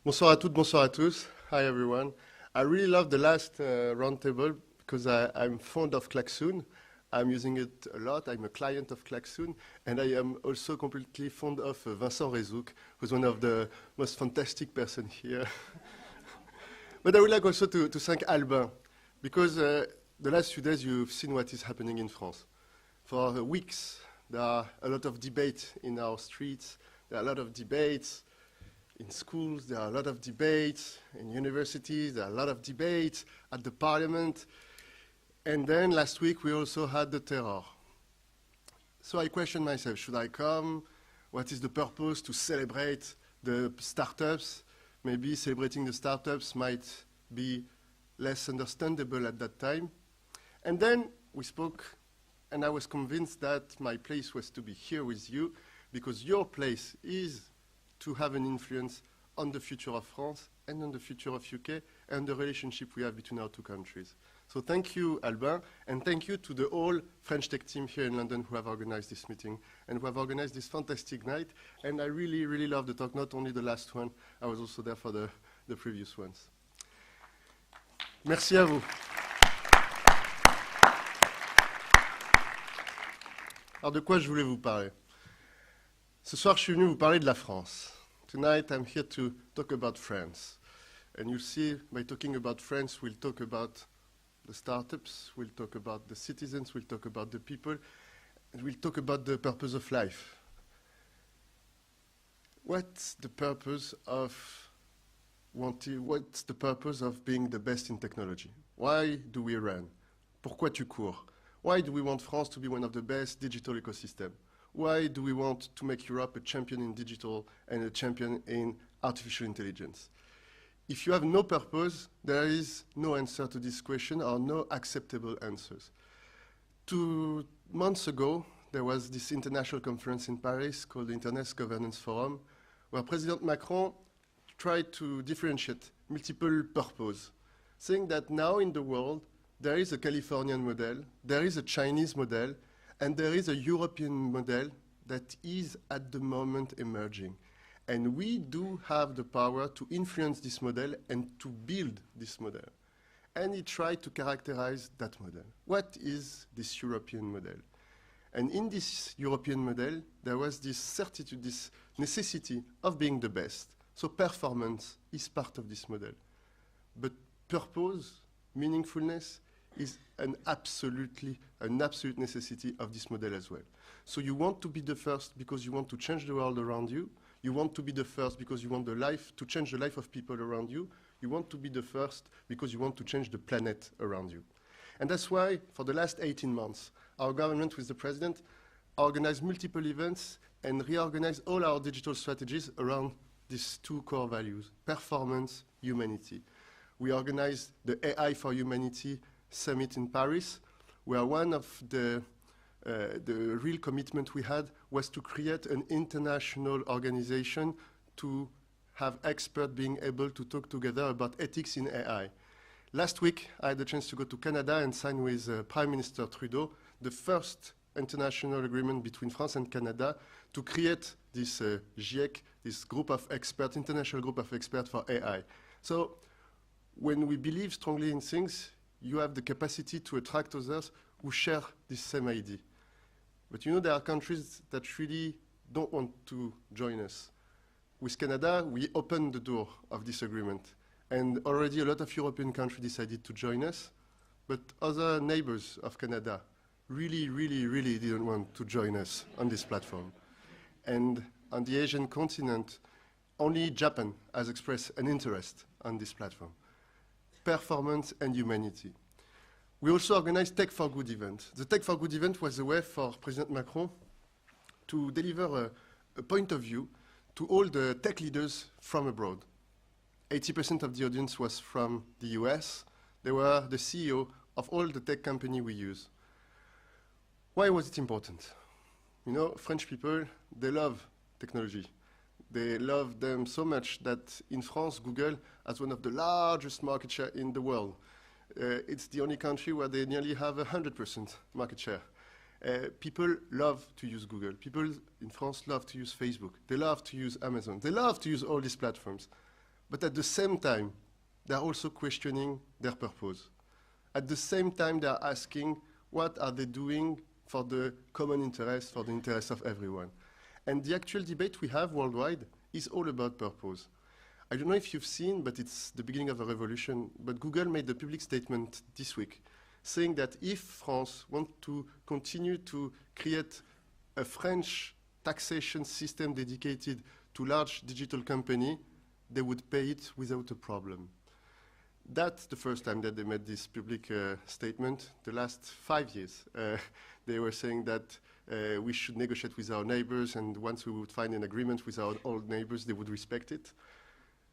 Bonsoir à toutes, bonsoir à tous. Hi everyone. I really love the last roundtable because I'm fond of Klaxoon. I'm using it a lot. I'm a client of Klaxoon. And I am also completely fond of Vincent Rezouk, who's one of the most fantastic person here. But I would like also to thank Albin, because the last few days you've seen what is happening in France. For weeks, there are a lot of debate in our streets. There are a lot of debates in schools. There are a lot of debates in universities. There are a lot of debates at the parliament. And then last week, we also had the terror. So I questioned myself, should I come? What is the purpose to celebrate the startups? Maybe celebrating the startups might be less understandable at that time. And then we spoke, and I was convinced that my place was to be here with you, because your place is to have an influence on the future of France and on the future of UK and the relationship we have between our two countries. So thank you, Albin, and thank you to the whole French Tech team here in London who have organized this meeting and who have organized this fantastic night. And I really, really love the talk, not only the last one, I was also there for the previous ones. Merci à vous. Alors, de quoi je voulais vous parler? Ce soir, je suis venu vous parler de la France. Tonight, I'm here to talk about France. And you see, by talking about France, we'll talk about the startups, we'll talk about the citizens, we'll talk about the people, and we'll talk about the purpose of life. What's the purpose of being the best in technology? Why do we run? Pourquoi tu cours? Why do we want France to be one of the best digital ecosystems? Why do we want to make Europe a champion in digital and a champion in artificial intelligence? If you have no purpose, there is no answer to this question or no acceptable answers. 2 months ago, there was this international conference in Paris called the Internet Governance Forum, where President Macron tried to differentiate multiple purposes, saying that now in the world, there is a Californian model, there is a Chinese model, and there is a European model that is at the moment emerging. And we do have the power to influence this model and to build this model. And he tried to characterize that model. What is this European model? And in this European model, there was this certitude, this necessity of being the best. So performance is part of this model. But purpose, meaningfulness, is an absolute necessity of this model as well. So you want to be the first because you want to change the world around you. You want to be the first because you want to change the life of people around you. You want to be the first because you want to change the planet around you. And that's why, for the last 18 months, our government with the president organized multiple events and reorganized all our digital strategies around these 2 core values, performance, humanity. We organized the AI for Humanity Summit in Paris, where one of the real commitment we had was to create an international organization to have experts being able to talk together about ethics in AI. Last week, I had the chance to go to Canada and sign with Prime Minister Trudeau the first international agreement between France and Canada to create this GIEC, this group of experts, international group of experts for AI. So when we believe strongly in things, you have the capacity to attract others who share this same idea. But you know, there are countries that really don't want to join us. With Canada, we opened the door of this agreement. And already a lot of European countries decided to join us. But other neighbors of Canada really didn't want to join us on this platform. And on the Asian continent, only Japan has expressed an interest on this platform. Performance and humanity. We also organized Tech for Good event. The Tech for Good event was a way for President Macron to deliver a point of view to all the tech leaders from abroad. 80% of the audience was from the US. They were the CEO of all the tech company we use. Why was it important? You know, French people, they love technology. They love them so much that in France, Google has one of the largest market share in the world. It's the only country where they nearly have 100% market share. People love to use Google. People in France love to use Facebook. They love to use Amazon. They love to use all these platforms. But at the same time, they are also questioning their purpose. At the same time, they are asking what are they doing for the common interest, for the interest of everyone. And the actual debate we have worldwide is all about purpose. I don't know if you've seen, but it's the beginning of a revolution, but Google made a public statement this week saying that if France wants to continue to create a French taxation system dedicated to large digital company, they would pay it without a problem. That's the first time that they made this public statement. The last 5 years, they were saying that we should negotiate with our neighbors, and once we would find an agreement with our old neighbors, they would respect it.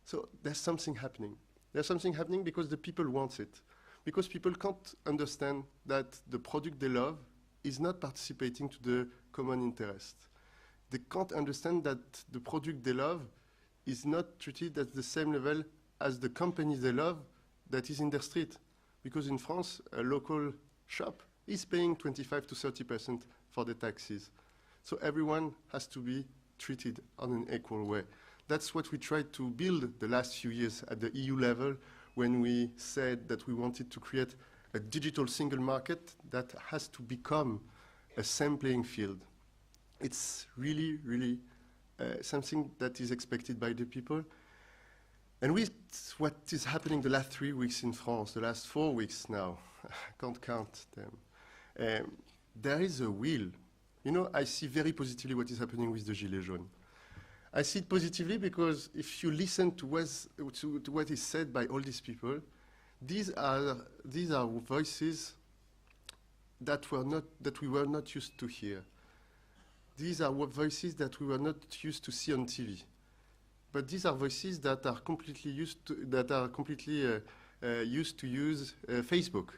So there's something happening. There's something happening because the people want it. Because people can't understand that the product they love is not participating to the common interest. They can't understand that the product they love is not treated at the same level as the company they love that is in their street. Because in France, a local shop is paying 25 to 30% for the taxes. So everyone has to be treated on an equal way. That's what we tried to build the last few years at the EU level when we said that we wanted to create a digital single market that has to become a same playing field. It's really, really something that is expected by the people. And with what is happening the last 3 weeks in France, the last 4 weeks now, I can't count them, there is a will. You know, I see very positively what is happening with the Gilets jaunes. I see it positively because if you listen to what is said by all these people, these are voices that we were not used to hear. These are voices that we were not used to see on TV. But these are voices that are completely used to use Facebook.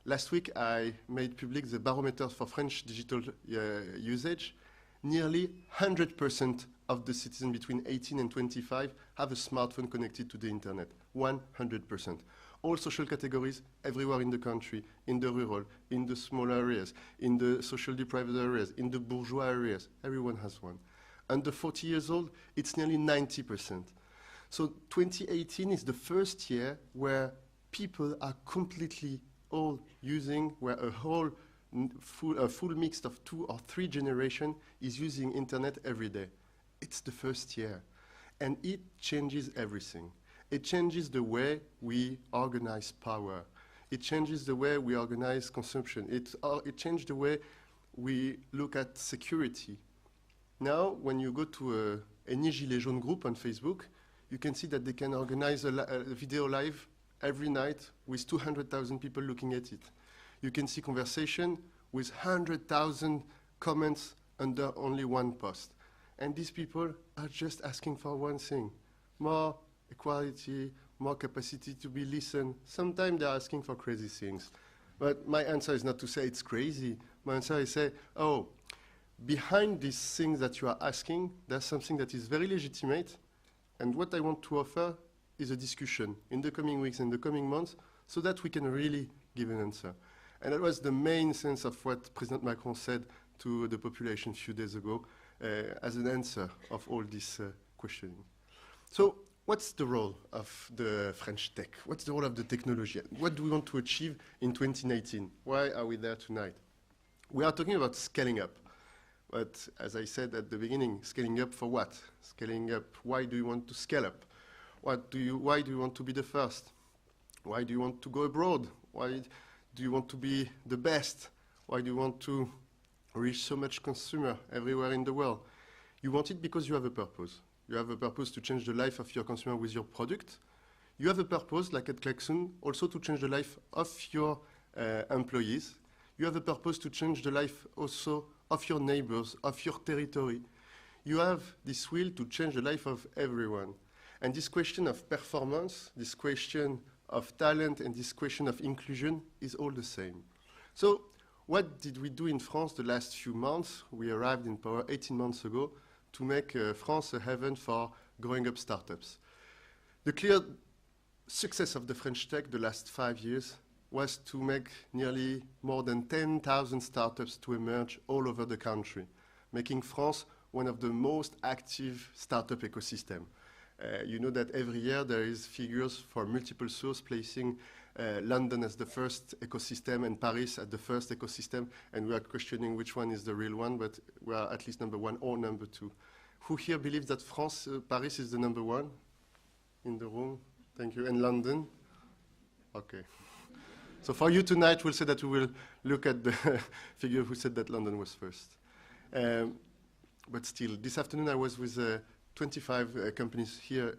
Last week, I made public the barometer for French digital usage. Nearly 100% of the citizens between 18 and 25 have a smartphone connected to the internet. 100%. All social categories, everywhere in the country, in the rural, in the small areas, in the social deprived areas, in the bourgeois areas, everyone has one. Under 40 years old, it's nearly 90%. So 2018 is the first year where people are completely all using, where a full mix of 2 or 3 generations is using internet every day. It's the first year. And it changes everything. It changes the way we organize power. It changes the way we organize consumption. It changes the way we look at security. Now, when you go to any Gilets jaunes group on Facebook, you can see that they can organize a video live every night with 200,000 people looking at it. You can see conversation with 100,000 comments under only one post. And these people are just asking for one thing: more equality, more capacity to be listened. Sometimes they're asking for crazy things. But my answer is not to say it's crazy. My answer is say, oh, behind these things that you are asking, there's something that is very legitimate. And what I want to offer is a discussion in the coming weeks and the coming months so that we can really give an answer. And that was the main sense of what President Macron said to the population a few days ago as an answer of all this questioning. So what's the role of the French tech? What's the role of the technology? What do we want to achieve in 2019? Why are we there tonight? We are talking about scaling up. But as I said at the beginning, scaling up for what? Scaling up, why do you want to scale up? Why do you want to be the first? Why do you want to go abroad? Why do you want to be the best? Why do you want to reach so much consumer everywhere in the world? You want it because you have a purpose. You have a purpose to change the life of your consumer with your product. You have a purpose, like at Klaxon, also to change the life of your employees. You have a purpose to change the life also of your neighbors, of your territory. You have this will to change the life of everyone. And this question of performance, this question of talent, and this question of inclusion is all the same. So what did we do in France the last few months? We arrived in power 18 months ago to make France a haven for growing up startups. The clear success of the French tech the last 5 years was to make nearly more than 10,000 startups to emerge all over the country, making France one of the most active startup ecosystem. You know that every year there is figures for multiple sources placing London as the first ecosystem and Paris as the first ecosystem, and we are questioning which one is the real one, but we are at least number one or number two. Who here believes that France, Paris is the number one in the room? Thank you. And London? Okay. So for you tonight, we'll say that we will look at the figure who said that London was first. But still, this afternoon I was with 25 companies here,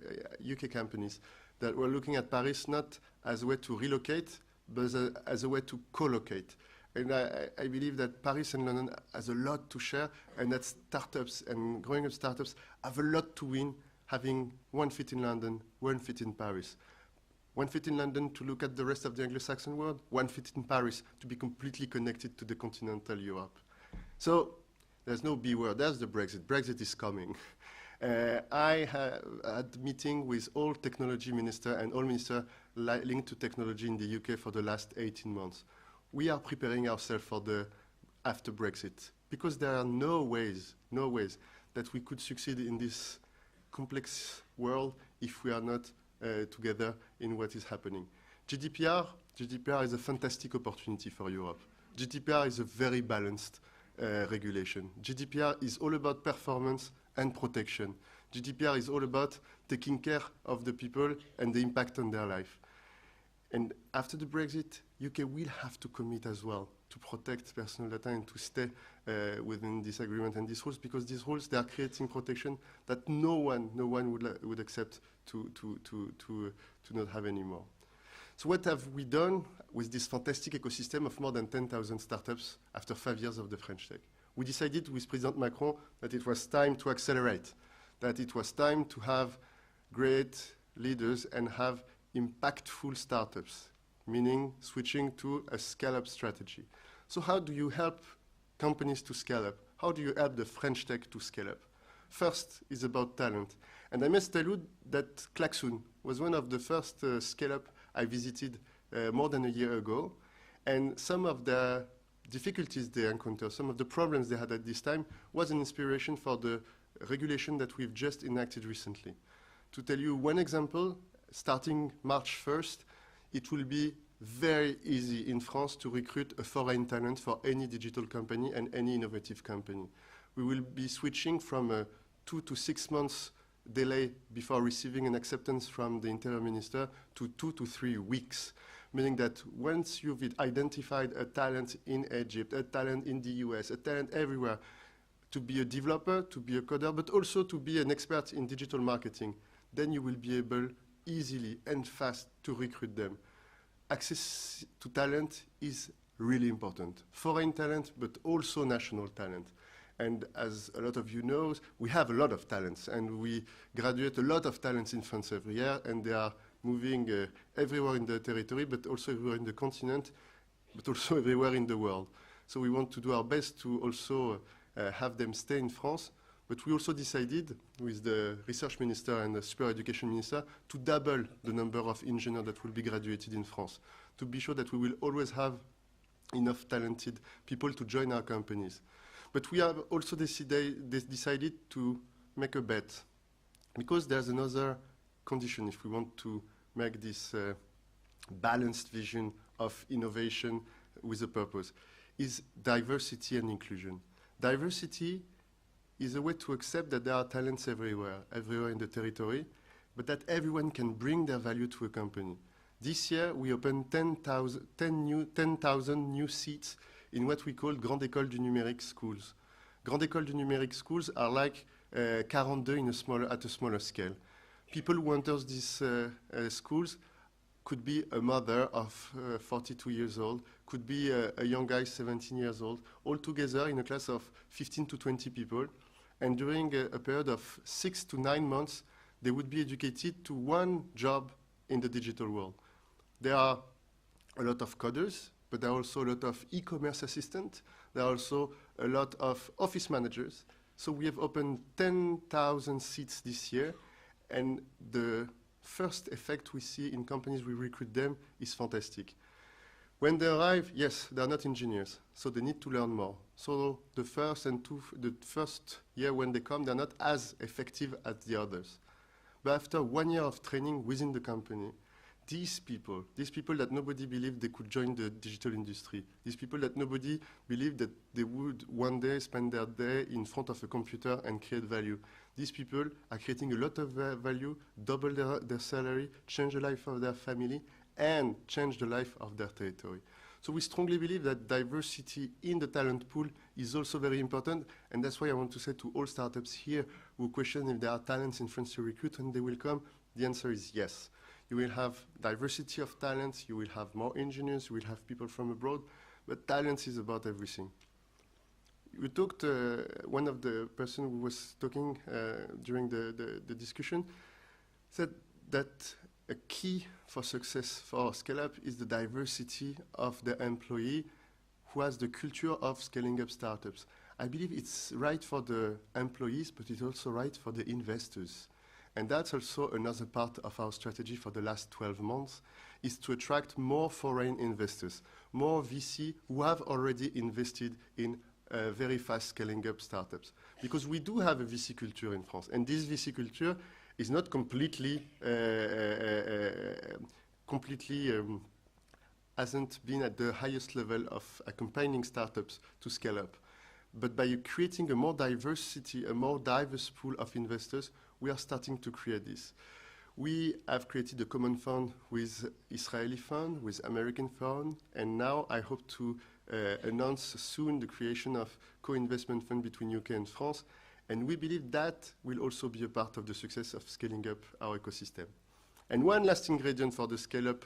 UK companies, that were looking at Paris not as a way to relocate, but as a way to co-locate. And I believe that Paris and London has a lot to share, and that startups and growing up startups have a lot to win, having one feet in London, one feet in Paris. One feet in London to look at the rest of the Anglo-Saxon world, one feet in Paris to be completely connected to the continental Europe. So there's no B word, there's the Brexit. Brexit is coming. I had a meeting with all technology ministers and all ministers linked to technology in the UK for the last 18 months. We are preparing ourselves for the after Brexit because there are no ways that we could succeed in this complex world if we are not together in what is happening. GDPR is a fantastic opportunity for Europe. GDPR is a very balanced regulation. GDPR is all about performance and protection. GDPR is all about taking care of the people and the impact on their life. And after the Brexit, UK will have to commit as well to protect personal data and to stay within this agreement and these rules, because these rules, they are creating protection that no one would accept to not have anymore. So what have we done with this fantastic ecosystem of more than 10,000 startups after 5 years of the French Tech? We decided with President Macron that it was time to accelerate, that it was time to have great leaders and have impactful startups, meaning switching to a scale-up strategy. So how do you help companies to scale up? How do you help the French Tech to scale up? First is about talent. And I must tell you that Klaxoon was one of the first scale-up I visited more than a year ago. And some of the difficulties they encountered, some of the problems they had at this time, was an inspiration for the regulation that we've just enacted recently. To tell you one example, starting March 1st, it will be very easy in France to recruit a foreign talent for any digital company and any innovative company. We will be switching from a 2 to 6 months delay before receiving an acceptance from the Interior Minister to 2 to 3 weeks, meaning that once you've identified a talent in Egypt, a talent in the US, a talent everywhere, to be a developer, to be a coder, but also to be an expert in digital marketing, then you will be able easily and fast to recruit them. Access to talent is really important. Foreign talent, but also national talent. And as a lot of you know, we have a lot of talents, and we graduate a lot of talents in France every year, and they are moving everywhere in the territory, but also everywhere in the continent, but also everywhere in the world. So we want to do our best to also have them stay in France. But we also decided, with the research minister and the super education minister, to double the number of engineers that will be graduated in France, to be sure that we will always have enough talented people to join our companies. But we have also decided to make a bet, because there's another condition if we want to make this balanced vision of innovation with a purpose, is diversity and inclusion. Diversity is a way to accept that there are talents everywhere in the territory, but that everyone can bring their value to a company. This year, we opened 10,000 new seats in what we call Grande École du Numérique schools. Grande École du Numérique schools are like 42 at a smaller scale. People who enter these schools could be a mother of 42 years old, could be a young guy 17 years old, all together in a class of 15 to 20 people. And during a period of 6 to 9 months, they would be educated to one job in the digital world. There are a lot of coders, but there are also a lot of e-commerce assistants. There are also a lot of office managers. So we have opened 10,000 seats this year, and the first effect we see in companies we recruit them is fantastic. When they arrive, yes, they are not engineers, so they need to learn more. So the first year when they come, they're not as effective as the others. But after 1 year of training within the company, these people that nobody believed they could join the digital industry, these people that nobody believed that they would one day spend their day in front of a computer and create value, these people are creating a lot of value, double their salary, change the life of their family, and change the life of their territory. So we strongly believe that diversity in the talent pool is also very important, and that's why I want to say to all startups here who question if there are talents in France to recruit and they will come, the answer is yes. You will have diversity of talents, you will have more engineers, you will have people from abroad, but talent is about everything. We talked, one of the person who was talking during the discussion said that a key for success for ScaleUp is the diversity of the employee who has the culture of scaling up startups. I believe it's right for the employees, but it's also right for the investors. And that's also another part of our strategy for the last 12 months, is to attract more foreign investors, more VC who have already invested in very fast scaling up startups. Because we do have a VC culture in France, and this VC culture is not completely, hasn't been at the highest level of accompanying startups to scale up. But by creating a more diverse pool of investors, we are starting to create this. We have created a common fund with Israeli fund, with American fund, and now I hope to announce soon the creation of co-investment fund between UK and France. And we believe that will also be a part of the success of scaling up our ecosystem. And one last ingredient for the scale-up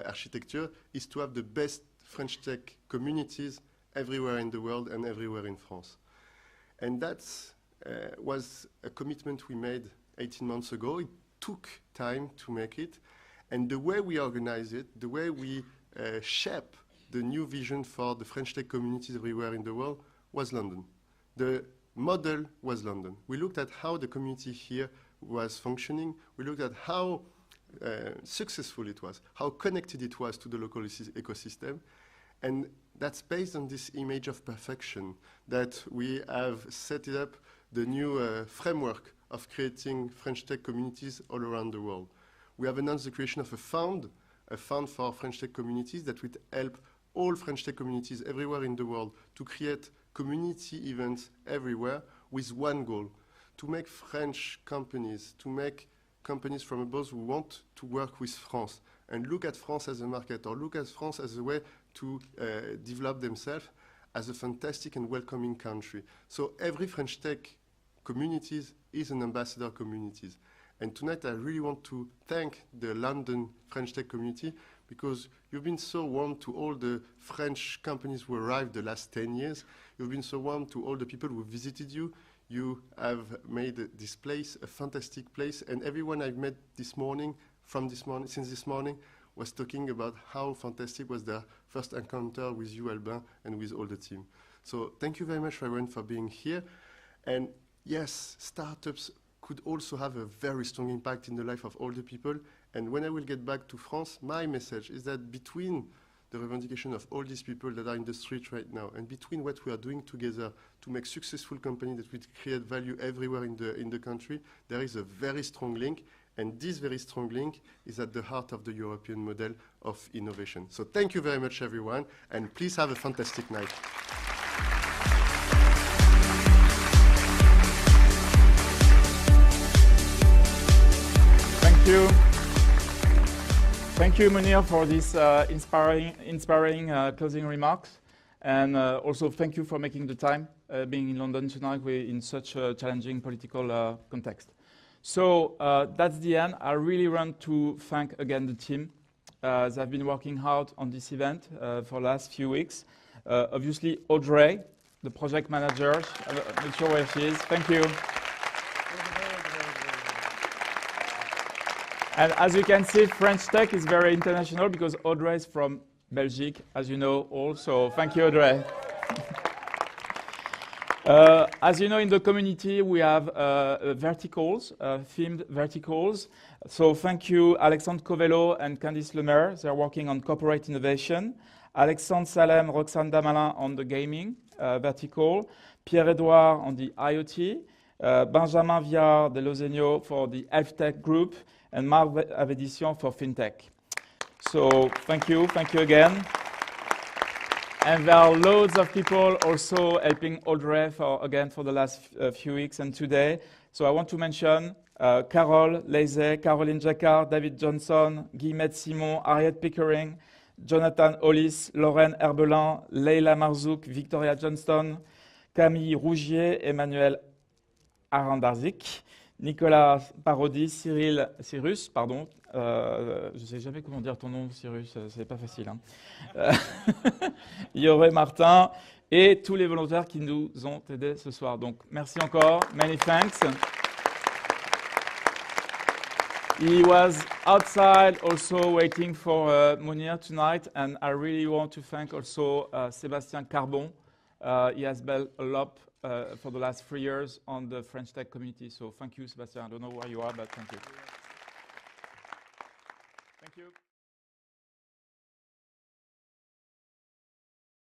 architecture is to have the best French tech communities everywhere in the world and everywhere in France. And that was a commitment we made 18 months ago. It took time to make it. And the way we organize it, the way we shape the new vision for the French tech communities everywhere in the world was London. The model was London. We looked at how the community here was functioning. We looked at how successful it was, how connected it was to the local ecosystem. And that's based on this image of perfection that we have set it up the new framework of creating French tech communities all around the world. We have announced the creation of a fund for French tech communities that would help all French tech communities everywhere in the world to create community events everywhere with one goal, to make French companies, to make companies from abroad who want to work with France and look at France as a market or look at France as a way to develop themselves as a fantastic and welcoming country. So every French tech communities is an ambassador communities. And tonight I really want to thank the London French tech community because you've been so warm to all the French companies who arrived the last 10 years. You've been so warm to all the people who visited you. You have made this place a fantastic place. And everyone I've met this morning, since this morning, was talking about how fantastic was their first encounter with you, Albin, and with all the team. So thank you very much, everyone, for being here. And yes, startups could also have a very strong impact in the life of all the people. And when I will get back to France, my message is that between the revendication of all these people that are in the street right now and between what we are doing together to make successful companies that will create value everywhere in the country, there is a very strong link. And this very strong link is at the heart of the European model of innovation. So thank you very much, everyone, and please have a fantastic night. Thank you. Thank you, Mounir, for this inspiring closing remarks. And also thank you for making the time being in London tonight in such a challenging political context. So that's the end. I really want to thank again the team. They've been working hard on this event for the last few weeks. Obviously, Audrey, the project manager. I'm not sure where she is. Thank you. And as you can see, French Tech is very international because Audrey is from Belgium, as you know also. Thank you, Audrey. As you know, in the community, we have verticals, themed verticals. So thank you, Alexandre Covello and Candice Lemaire. They're working on corporate innovation. Alexandre Salem, Roxane Damalin on the gaming vertical. Pierre-Edouard on the IoT. Benjamin Viard de Losenio for the Health Tech Group, and Marc Avedition for FinTech. So thank you again. And there are loads of people also helping Audrey for the last few weeks and today. So I want to mention Carole Leizet, Caroline Jacquard, David Johnson, Guillemette Simon, Harriet Pickering, Jonathan Hollis, Lorraine Herbelin, Leila Marzouk, Victoria Johnston, Camille Rougier, Emmanuel Arandarzik, Nicolas Parodi, Cyrus, pardon. Je ne sais jamais comment dire ton nom, Cyrus, c'est pas facile. Hein. Yoré Martin et tous les volontaires qui nous ont aidés ce soir. Donc merci encore, many thanks. He was outside also waiting for Mounir tonight, and I really want to thank also Sébastien Carbon. He has built a lot for the last 3 years on the French tech community. So thank you, Sébastien. I don't know where you are, but thank you. Thank you.